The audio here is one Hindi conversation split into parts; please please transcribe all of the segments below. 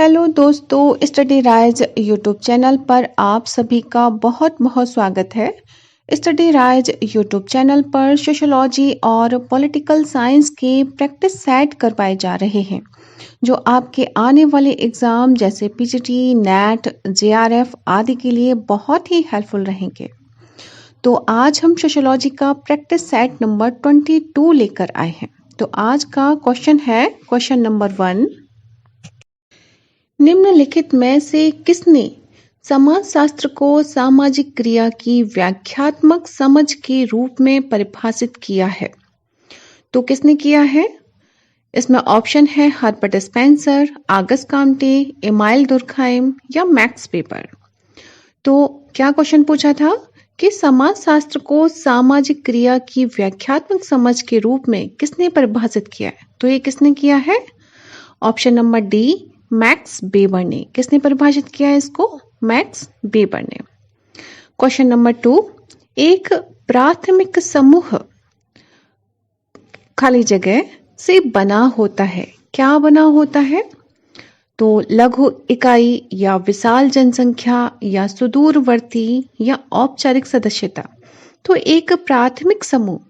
हेलो दोस्तों, स्टडी राइज यूट्यूब चैनल पर आप सभी का बहुत बहुत स्वागत है। स्टडी राइज यूट्यूब चैनल पर सोशोलॉजी और पॉलिटिकल साइंस के प्रैक्टिस सेट करवाए जा रहे हैं जो आपके आने वाले एग्जाम जैसे पीजीटी, नेट, जेआरएफ आदि के लिए बहुत ही हेल्पफुल रहेंगे। तो आज हम सोशोलॉजी का प्रैक्टिस सेट नंबर 22 लेकर आए हैं। तो आज का क्वेश्चन है क्वेश्चन नंबर 1। निम्नलिखित में से किसने समाजशास्त्र को सामाजिक क्रिया की व्याख्यात्मक समझ के रूप में परिभाषित किया है? तो किसने किया है? इसमें ऑप्शन है Herbert Spencer, Auguste Comte, Emile Durkheim या मैक्स वेबर। तो क्या क्वेश्चन पूछा था कि समाजशास्त्र को सामाजिक क्रिया की व्याख्यात्मक समझ के रूप में किसने परिभाषित किया है? तो ये किसने किया है? Option number D, max weber ने। किसने परिभाषित किया है इसको? मैक्स वेबर ने। क्वेश्चन नंबर 2, एक प्राथमिक समूह खाली जगह से बना होता है। क्या बना होता है? तो लघु इकाई या विशाल जनसंख्या या सुदूरवर्ती या औपचारिक सदस्यता। तो एक प्राथमिक समूह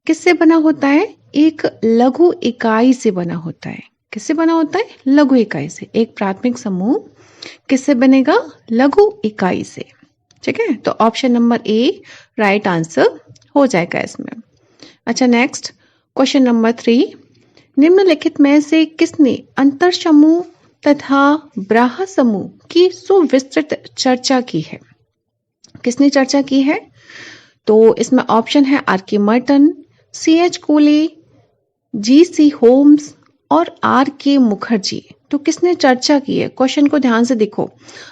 किससे बना होता है? एक लघु इकाई से बना होता है। किससे बना होता है? लघु इकाई से। एक प्राथमिक समूह किससे बनेगा? लघु इकाई से। ठीक है, तो option number A right answer हो जाएगा इसमें। अच्छा, नेक्स्ट क्वेश्चन नंबर 3, निम्नलिखित में से किसने अंतर समूह तथा ब्राह समूह की सुविस्तृत चर्चा की है? किसने चर्चा की है? तो इसमें ऑप्शन है आर.के. Merton, CH. कोले, जी.सी. होम्स और आर.के. मुखर्जी। तो किसने चर्चा की है? क्वेश्चन को ध्यान से देखो।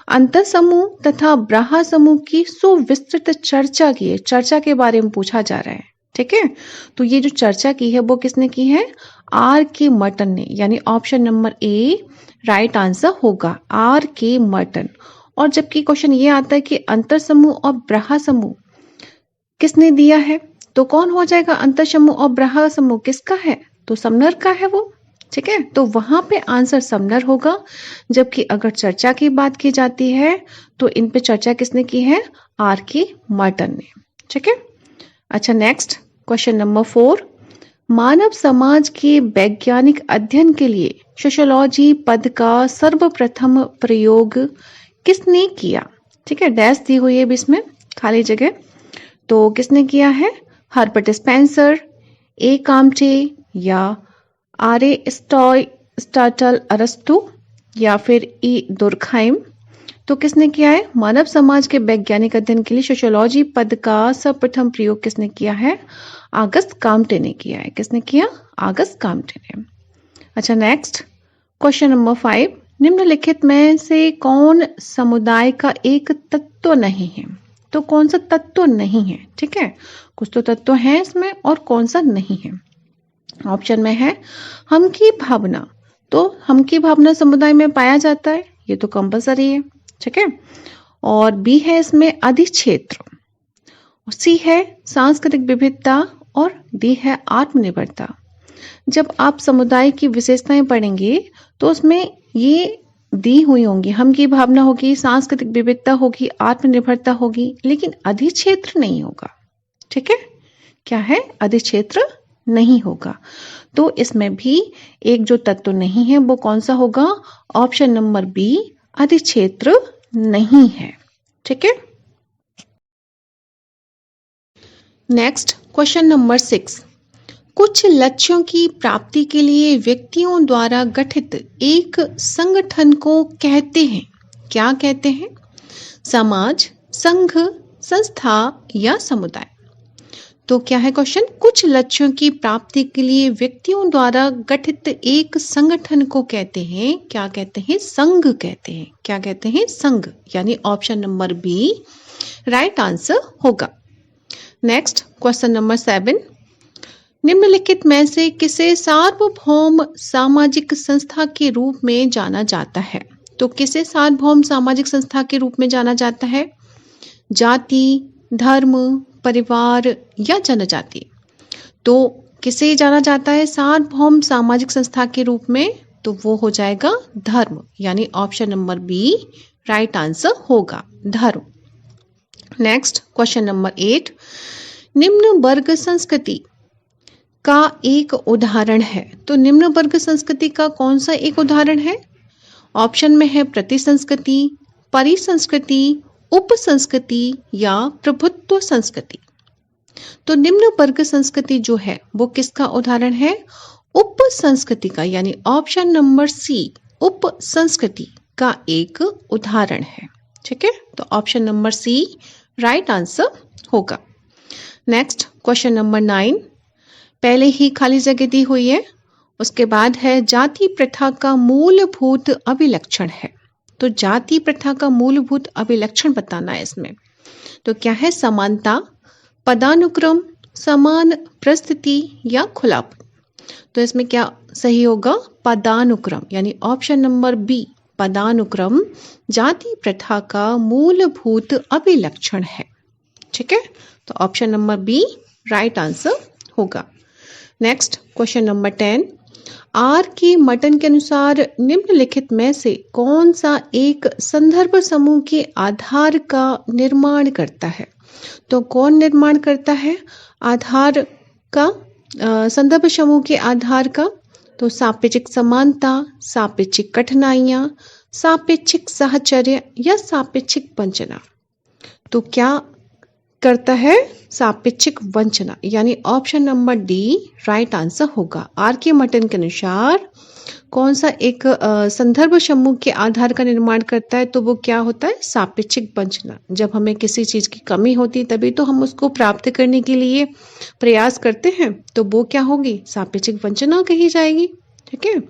अंतर समूह तथा ब्राह समूह की सुविस्तृत चर्चा की है। चर्चा के बारे में पूछा जा रहा है। ठीक है, तो ये जो चर्चा की है वो किसने की है? आर.के. मर्टन ने। यानी option number A right answer होगा, आर.के. मर्टन। और जबकि क्वेश्चन ये आता है कि अंतर समूह और ब्राह समूह किसने दिया है, तो कौन हो जाएगा? अंतर समूह और ब्राह समूह किसका है? तो समनर का है वो। ठीक है, तो वहां पे आंसर समनर होगा। जबकि अगर चर्चा की बात की जाती है तो इन पे चर्चा किसने की है? आर.के. मर्टन ने। ठीक है, अच्छा, नेक्स्ट क्वेश्चन नंबर 4, मानव समाज के वैज्ञानिक अध्ययन के लिए सोशियोलॉजी पद का सर्वप्रथम प्रयोग किसने किया? ठीक है, डैश दी हुई है इसमें खाली जगह। तो किसने किया है? हर्बर्ट स्पेंसर, ए काम्टे या आर.ए. स्टाटल अरस्तु या फिर ई दुर्खाइम। तो किसने किया है? मानव समाज के वैज्ञानिक अध्ययन के लिए सोशियोलॉजी पद का सर्वप्रथम प्रयोग किसने किया है? आगस्ट काम्टे ने किया है। किसने किया? आगस्ट काम्टे ने। अच्छा, नेक्स्ट क्वेश्चन नंबर 5, निम्नलिखित में से कौन समुदाय का एक तत्व नहीं है? तो कौन सा तत्व नहीं है? ठीक है, कुछ तो तत्व है इसमें और कौन सा नहीं है। ऑप्शन में है हम की भावना। तो हम की भावना समुदाय में पाया जाता है, ये तो कंपलसरी है। ठीक है, और बी है इसमें अधिक्षेत्र, सी है सांस्कृतिक विविधता और डी है आत्मनिर्भरता। जब आप समुदाय की विशेषताएं पढ़ेंगे तो उसमें ये दी हुई होंगी। हम की भावना होगी, सांस्कृतिक विविधता होगी, आत्मनिर्भरता होगी, लेकिन अधिक्षेत्र नहीं होगा। ठीक है, क्या है? अधिक्षेत्र नहीं होगा। तो इसमें भी एक जो तत्व नहीं है वो कौन सा होगा? ऑप्शन नंबर बी, अधिक्षेत्र नहीं है। ठीक है, नेक्स्ट क्वेश्चन नंबर 6, कुछ लक्ष्यों की प्राप्ति के लिए व्यक्तियों द्वारा गठित एक संगठन को कहते हैं। क्या कहते हैं? समाज, संघ, संस्था या समुदाय। तो क्या है क्वेश्चन? कुछ लक्ष्यों की प्राप्ति के लिए व्यक्तियों द्वारा गठित एक संगठन को कहते हैं। क्या कहते हैं? संघ कहते हैं। क्या कहते हैं? संघ। यानी option number B right answer होगा। नेक्स्ट क्वेश्चन नंबर 7, निम्नलिखित में से किसे सार्वभौम सामाजिक संस्था के रूप में जाना जाता है? तो किसे सार्वभौम सामाजिक संस्था के रूप में जाना जाता है? जाति, धर्म, परिवार या जनजाति। तो किसे जाना जाता है सार्वभौम सामाजिक संस्था के रूप में? तो वो हो जाएगा धर्म, यानी option number B right answer होगा, धर्म। नेक्स्ट क्वेश्चन नंबर 8, निम्न वर्ग संस्कृति का एक उदाहरण है। तो निम्न वर्ग संस्कृति का कौन सा एक उदाहरण है? ऑप्शन में है प्रति संस्कृति, परिसंस्कृति, उप संस्कृति या प्रभुत्व संस्कृति। तो निम्न वर्ग संस्कृति जो है वो किसका उदाहरण है? उप संस्कृति का, यानी ऑप्शन नंबर सी उप संस्कृति का एक उदाहरण है। ठीक है, तो option number C right answer होगा। नेक्स्ट क्वेश्चन नंबर 9, पहले ही खाली जगह दी हुई है, उसके बाद है जाति प्रथा का मूलभूत अभिलक्षण है। तो जाति प्रथा का मूलभूत अभिलक्षण बताना है इसमें। तो क्या है? समानता, पदानुक्रम, समान प्रस्थिति या खुलापन। तो इसमें क्या सही होगा? पदानुक्रम, यानी ऑप्शन नंबर बी पदानुक्रम जाति प्रथा का मूलभूत अभिलक्षण है। ठीक है, तो option number B right answer होगा। Next question number 10, R K Merton के अनुसार निम्नलिखित में से कौन सा एक संदर्भ समूह के आधार का निर्माण करता है? तो कौन निर्माण करता है आधार का, संदर्भ समूह के आधार का? तो सापेक्षिक समानता, सापेक्षिक कठिनाइयां, सापेक्षिक साहचर्य या सापेक्षिक वंचना। तो क्या करता है? सापेक्षिक वंचना, यानी option number D right answer होगा। आर के मटन के अनुसार कौन सा एक संदर्भ समूह के आधार का निर्माण करता है? तो वो क्या होता है? सापेक्षिक वंचना। जब हमें किसी चीज की कमी होती तभी तो हम उसको प्राप्त करने के लिए प्रयास करते हैं, तो वो क्या होगी? सापेक्षिक वंचना कही जाएगी। ठीक है,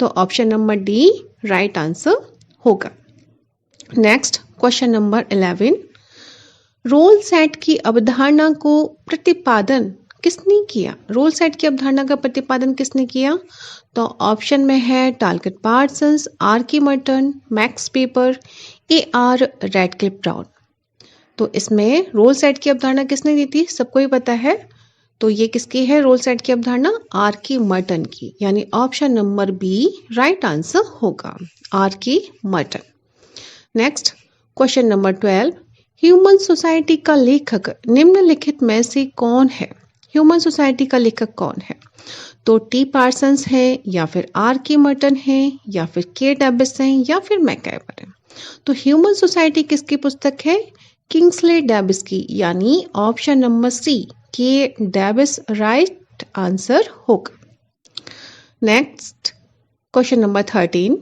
तो option number D right answer होगा। Next question number 11, role set की अवधारणा को प्रतिपादन किसने किया? रोल सेट की अवधारणा का प्रतिपादन किसने किया? तो ऑप्शन में है टालकट Parsons, are K Merton, max weber, A R Radcliffe brown. तो इसमें रोल सेट की अवधारणा किसने दी थी? सबको ही पता है। तो ये किसकी है रोल सेट की अवधारणा? आर के मर्टन की, यानी option number B right answer होगा, R K Merton. Next question number 12, human society का लेखक निम्नलिखित में से कौन है? ह्यूमन सोसाइटी का लेखक कौन है? तो टी पार्सन्स है, या फिर आर के मर्टन है, या फिर के डेविस है, या फिर मैकआइवर है। तो ह्यूमन सोसाइटी किसकी पुस्तक है? किंग्सले डेविस की, यानी ऑप्शन नंबर सी के डेविस राइट आंसर होगा। नेक्स्ट क्वेश्चन नंबर 13,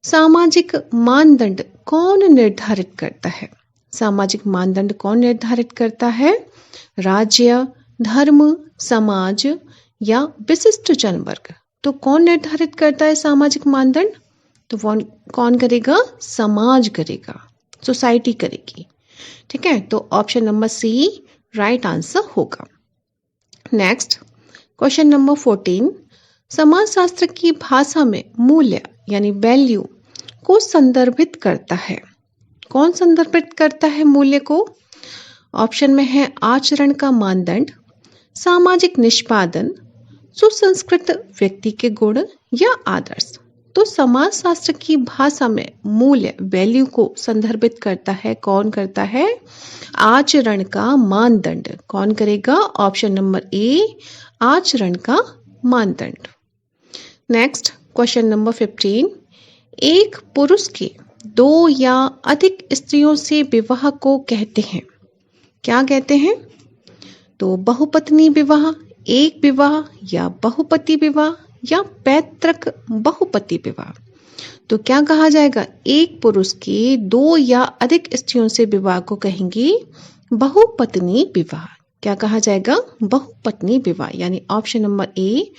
सामाजिक मानदंड कौन निर्धारित करता है? सामाजिक मानदंड कौन निर्धारित करता है? राज्य, धर्म, समाज या विशिष्ट जनवर्ग। तो कौन निर्धारित करता है सामाजिक मानदंड? तो कौन करेगा? समाज करेगा, सोसाइटी करेगी। ठीक है, तो option number C right answer होगा। नेक्स्ट क्वेश्चन नंबर 14, समाजशास्त्र की भाषा में मूल्य यानी वैल्यू को संदर्भित करता है। कौन संदर्भित करता है मूल्य को? ऑप्शन में है आचरण का मानदंड, सामाजिक निष्पादन, सुसंस्कृत व्यक्ति के गुण या आदर्श। तो समाजशास्त्र की भाषा में मूल्य वैल्यू को संदर्भित करता है, कौन करता है? आचरण का मानदंड। कौन करेगा? ऑप्शन नंबर ए आचरण का मानदंड। नेक्स्ट क्वेश्चन नंबर 15, एक पुरुष के 2 या अधिक स्त्रियों से विवाह को कहते हैं, क्या कहते हैं? तो बहुपत्नी विवाह, एक विवाह या बहुपति विवाह या पैतृक बहुपति विवाह। तो क्या कहा जाएगा? एक पुरुष के 2 या अधिक स्त्रियों से विवाह को कहेंगे बहुपत्नी विवाह। क्या कहा जाएगा? बहुपत्नी विवाह, यानी option number A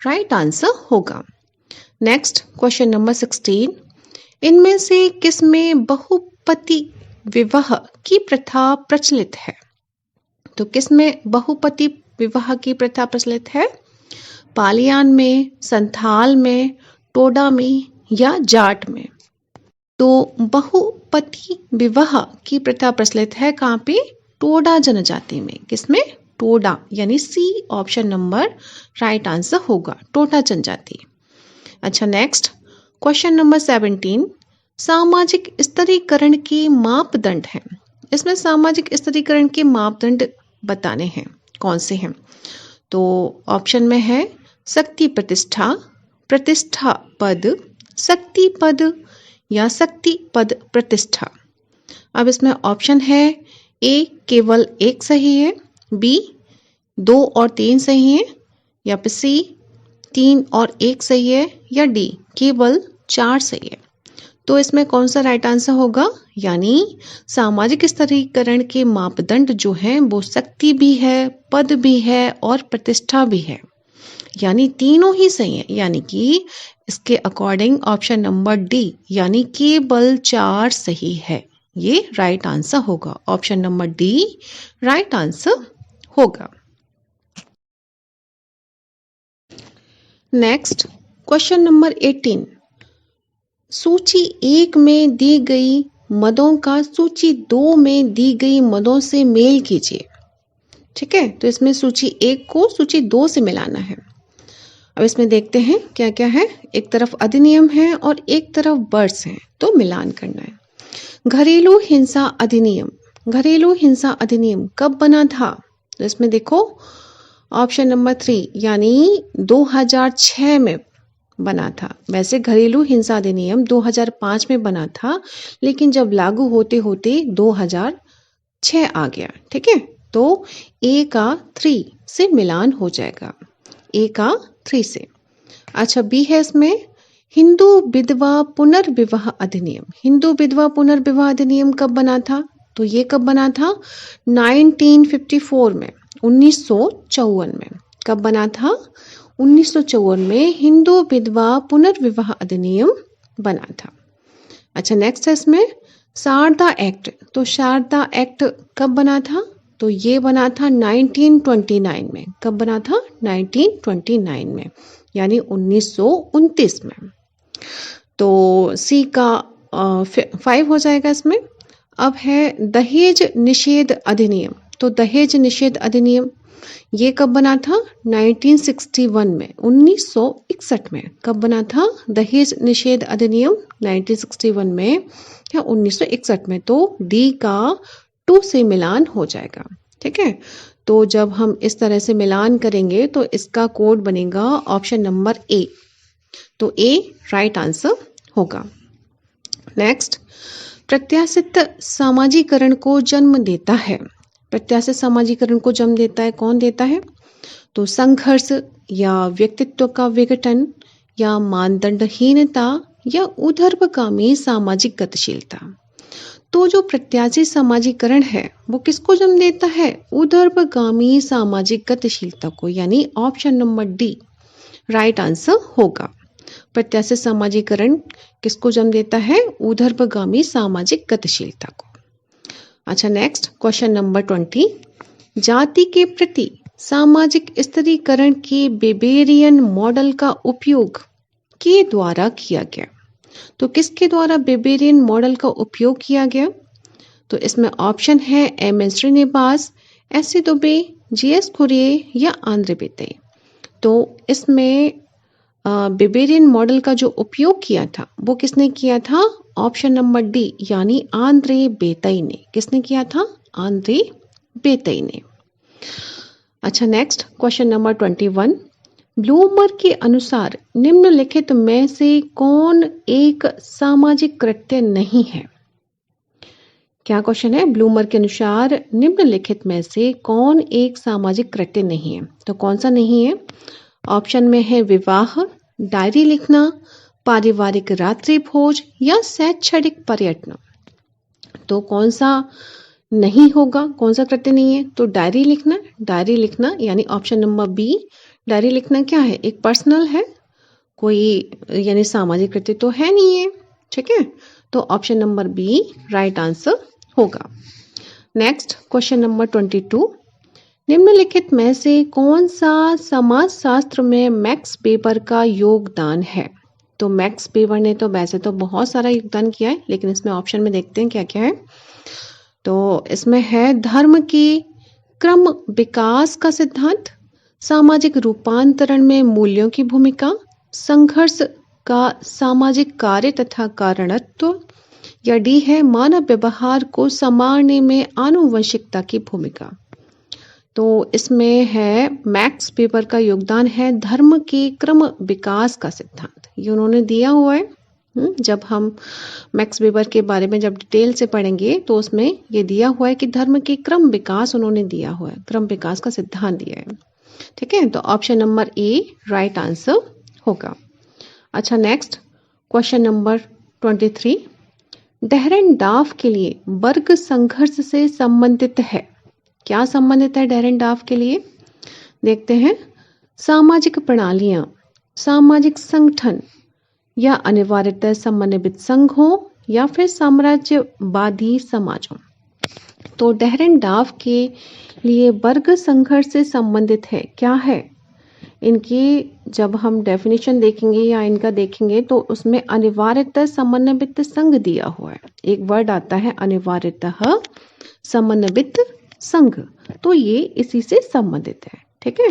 right answer होगा। नेक्स्ट क्वेश्चन नंबर 16, इनमें से किसमें बहुपति विवाह की प्रथा प्रचलित है? तो किसमें बहुपति विवाह की प्रथा प्रचलित है? पालियान में, संथाल में, टोडा में या जाट में। तो बहुपति विवाह की प्रथा प्रचलित है कहाँ पे? टोडा जनजाति में। किसमें? टोडा, यानी C option number right answer होगा, टोडा जनजाति। अच्छा नेक्स्ट क्वेश्चन नंबर 17, सामाजिक स्तरीकरण के मापदंड हैं। इसमें सामाजिक स्तरीकरण के मापदंड बताने हैं, कौन से हैं? तो ऑप्शन में है शक्ति प्रतिष्ठा, प्रतिष्ठा पद, शक्ति पद या शक्ति पद प्रतिष्ठा। अब इसमें ऑप्शन है ए केवल एक सही है, बी 2 और 3 सही है, या फिर सी 3 और 1 सही है, या डी केवल 4 सही है। तो इसमें कौन सा राइट आंसर होगा? यानी सामाजिक स्तरीकरण के मापदंड जो हैं वो शक्ति भी है, पद भी है और प्रतिष्ठा भी है, यानी तीनों ही सही है। यानी कि इसके अकॉर्डिंग ऑप्शन नंबर डी यानी केवल 4 सही है, ये राइट आंसर होगा। Option number D right answer होगा। नेक्स्ट क्वेश्चन नंबर 18, सूची 1 में दी गई मदों का सूची 2 में दी गई मदों से मेल कीजिए। ठीक है, तो इसमें सूची 1 को सूची 2 से मिलाना है। अब इसमें देखते हैं क्या क्या है। एक तरफ अधिनियम है और एक तरफ वर्ष है, तो मिलान करना है। घरेलू हिंसा अधिनियम, घरेलू हिंसा अधिनियम कब बना था? तो इसमें देखो ऑप्शन नंबर 3 यानी 2006 में बना था। वैसे घरेलू हिंसा अधिनियम 2005 में बना था, लेकिन जब लागू होते होते 2006 आ गया। ठीक है, तो ए का 3 से मिलान हो जाएगा, ए का 3 से। अच्छा, बी है इसमें हिंदू विधवा पुनर्विवाह अधिनियम। हिंदू विधवा पुनर्विवाह अधिनियम कब बना था? तो ये कब बना था? 1954 में, 1954 में। कब बना था? 1954 में हिंदू विधवा पुनर्विवाह अधिनियम बना था। अच्छा, नेक्स्ट है इसमें शारदा एक्ट। तो शारदा एक्ट कब बना था? तो ये बना था 1929 में। कब बना था? 1929 में, यानी 1929 में। तो सी का 5 हो जाएगा इसमें। अब है दहेज निषेध अधिनियम। तो दहेज निषेध अधिनियम ये कब बना था? 1961 में, 1961 में। कब बना था दहेज निषेध अधिनियम? 1961 में या 1961 में। तो डी का 2 से मिलान हो जाएगा। ठीक है, तो जब हम इस तरह से मिलान करेंगे तो इसका कोड बनेगा ऑप्शन नंबर ए। तो ए राइट आंसर होगा। नेक्स्ट, प्रत्याशित सामाजिकरण को जन्म देता है। प्रत्याशित सामाजिकरण को जन्म देता है, कौन देता है? तो संघर्ष या व्यक्तित्व का विघटन या मानदंडहीनता या ऊर्ध्वगामी सामाजिक गतिशीलता। तो जो प्रत्याशित सामाजिकरण है वो किसको जन्म देता है? ऊर्ध्वगामी सामाजिक गतिशीलता को, यानी option number D right answer होगा। प्रत्याशित सामाजिकरण किसको जन्म देता है? ऊर्ध्वगामी सामाजिक गतिशीलता को। अच्छा, नेक्स्ट क्वेश्चन नंबर 20, जाति के प्रति सामाजिक स्तरीकरण के बेबेरियन मॉडल का उपयोग के द्वारा किया गया। तो किसके द्वारा बेबेरियन मॉडल का उपयोग किया गया? तो इसमें ऑप्शन है M N Srinivas, S A Dubey, G S Ghurye या आंद्रे बेतई। तो इसमें बेबेरियन मॉडल का जो उपयोग किया था वो किसने किया था? ऑप्शन नंबर डी यानी आंद्रे बेतई ने। किसने किया था? आंद्रे बेतई ने। अच्छा, नेक्स्ट क्वेश्चन नंबर 21, ब्लूमर के अनुसार निम्नलिखित में से कौन एक सामाजिक कृत्य नहीं है? क्या क्वेश्चन है? ब्लूमर के अनुसार निम्नलिखित में से कौन एक सामाजिक कृत्य नहीं है? तो कौन सा नहीं है? ऑप्शन में है विवाह, डायरी लिखना, पारिवारिक रात्रि भोज या शैक्षणिक पर्यटन। तो कौन सा नहीं होगा? कौन सा कृत्य नहीं है? तो डायरी लिखना। डायरी लिखना यानी ऑप्शन नंबर बी। डायरी लिखना क्या है? एक पर्सनल है, कोई यानी सामाजिक कृत्य तो है नहीं है। ठीक है, तो option number B right answer होगा। नेक्स्ट क्वेश्चन नंबर 22, निम्नलिखित में से कौन सा समाजशास्त्र में मैक्स वेबर का योगदान है? तो मैक्स वेबर ने तो वैसे तो बहुत सारा योगदान किया है, लेकिन इसमें ऑप्शन में देखते हैं क्या क्या है। तो इसमें है धर्म की क्रम विकास का सिद्धांत, सामाजिक रूपांतरण में मूल्यों की भूमिका, संघर्ष का सामाजिक कार्य तथा कारणत्व, या डी है मानव व्यवहार को संवारने में आनुवंशिकता की भूमिका। तो इसमें है मैक्स वेबर का योगदान है धर्म के क्रम विकास का सिद्धांत, ये उन्होंने दिया हुआ है। जब हम मैक्स वेबर के बारे में जब डिटेल से पढ़ेंगे तो उसमें ये दिया हुआ है कि धर्म के क्रम विकास उन्होंने दिया हुआ है, क्रम विकास का सिद्धांत दिया है। ठीक है, तो option number A right answer होगा। अच्छा, नेक्स्ट क्वेश्चन नंबर 23, डेरेनडाफ के लिए वर्ग संघर्ष से संबंधित है। क्या संबंधित है डेरेनडाफ के लिए? देखते हैं। सामाजिक प्रणालियां, सामाजिक संगठन, या अनिवार्यतः समन्वित संघों, या फिर साम्राज्यवादी समाजों। तो डेरेनडाफ के लिए वर्ग संघर्ष से संबंधित है, क्या है? इनकी जब हम डेफिनेशन देखेंगे या इनका देखेंगे तो उसमें अनिवार्यतः समन्वित संघ दिया हुआ है, एक वर्ड आता है अनिवार्यतः समन्वित संघ, तो ये इसी से संबंधित है। ठीक है,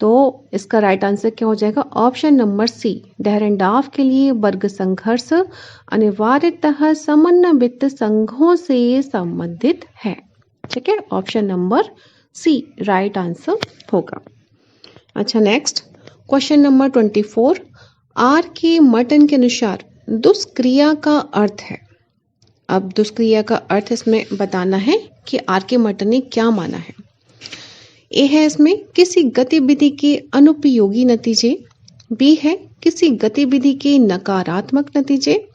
तो इसका राइट आंसर क्या हो जाएगा? ऑप्शन नंबर सी, डेरेनडाफ के लिए वर्ग संघर्ष अनिवार्यतः समन्वित संघों से संबंधित है। ठीक है, option number C right answer होगा। अच्छा, next question number 24, R K Merton के अनुसार दुष्क्रिया का अर्थ है। अब दुष्क्रिया का अर्थ इसमें बताना है कि आर के मर्टन ने क्या माना है। ए है इसमें किसी गतिविधि के अनुपयोगी नतीजे, बी है किसी गतिविधि के नकारात्मक नतीजे,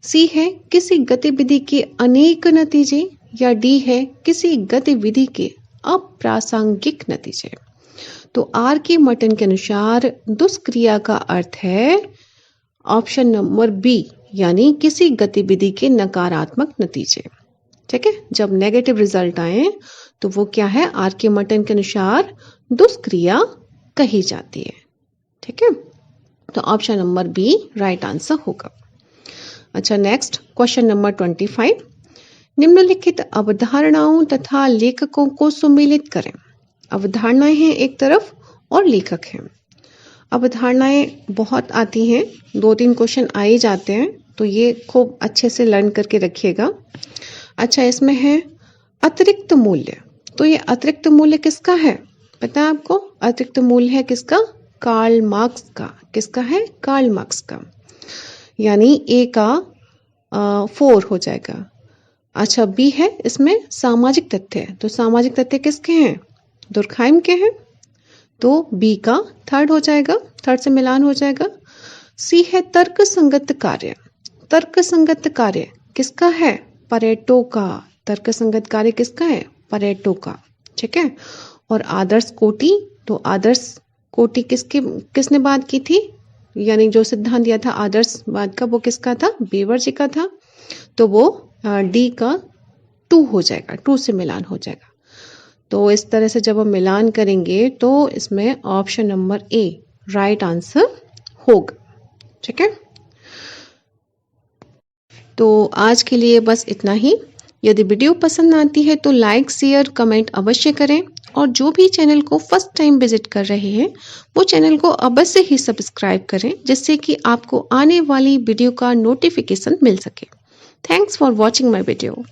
सी है किसी गतिविधि के अनेक नतीजे, या डी है किसी गतिविधि के अप्रासंगिक नतीजे। तो आर के मर्टन के अनुसार दुष्क्रिया का अर्थ है ऑप्शन नंबर बी, यानी किसी गतिविधि के नकारात्मक नतीजे। ठीक है, जब नेगेटिव रिजल्ट आए तो वो क्या है? आर के मर्टन के अनुसार दुष्क्रिया कही जाती है। ठीक है, तो option number B right answer होगा। अच्छा, नेक्स्ट क्वेश्चन नंबर 25, निम्नलिखित अवधारणाओं तथा लेखकों को सुमेलित करें। अवधारणाएं हैं एक तरफ और लेखक हैं। अवधारणाएं बहुत आती हैं, 2-3 क्वेश्चन आ ही जाते हैं, तो ये खूब अच्छे से लर्न करके रखिएगा। अच्छा, इसमें है अतिरिक्त मूल्य। तो ये अतिरिक्त मूल्य किसका है पता है आपको? अतिरिक्त मूल्य है किसका? कार्ल मार्क्स का। किसका है? कार्ल मार्क्स का। यानी ए का 4 हो जाएगा। अच्छा, बी है इसमें सामाजिक तथ्य। तो सामाजिक तथ्य किसके हैं? दुर्खाइम के हैं, तो बी का 3rd हो जाएगा, 3rd से मिलान हो जाएगा। सी है तर्क संगत कार्य। तर्क संगत कार्य किसका है? परेटो का। तर्क संगत कार्य किसका है? परेटो का। ठीक है, और आदर्श कोटि, तो आदर्श कोटि किसने बात की थी? यानी जो सिद्धांत दिया था आदर्शवाद का, वो किसका था? वेबर जी का था, तो वो डी का 2 हो जाएगा, 2 से मिलान हो जाएगा। तो इस तरह से जब हम मिलान करेंगे तो इसमें option number A right answer होगा। ठीक है, तो आज के लिए बस इतना ही। यदि वीडियो पसंद आती है तो लाइक, शेयर, कमेंट अवश्य करें, और जो भी चैनल को फर्स्ट टाइम विजिट कर रहे हैं वो चैनल को अवश्य ही सब्सक्राइब करें, जिससे कि आपको आने वाली वीडियो का नोटिफिकेशन मिल सके। Thanks for watching my video.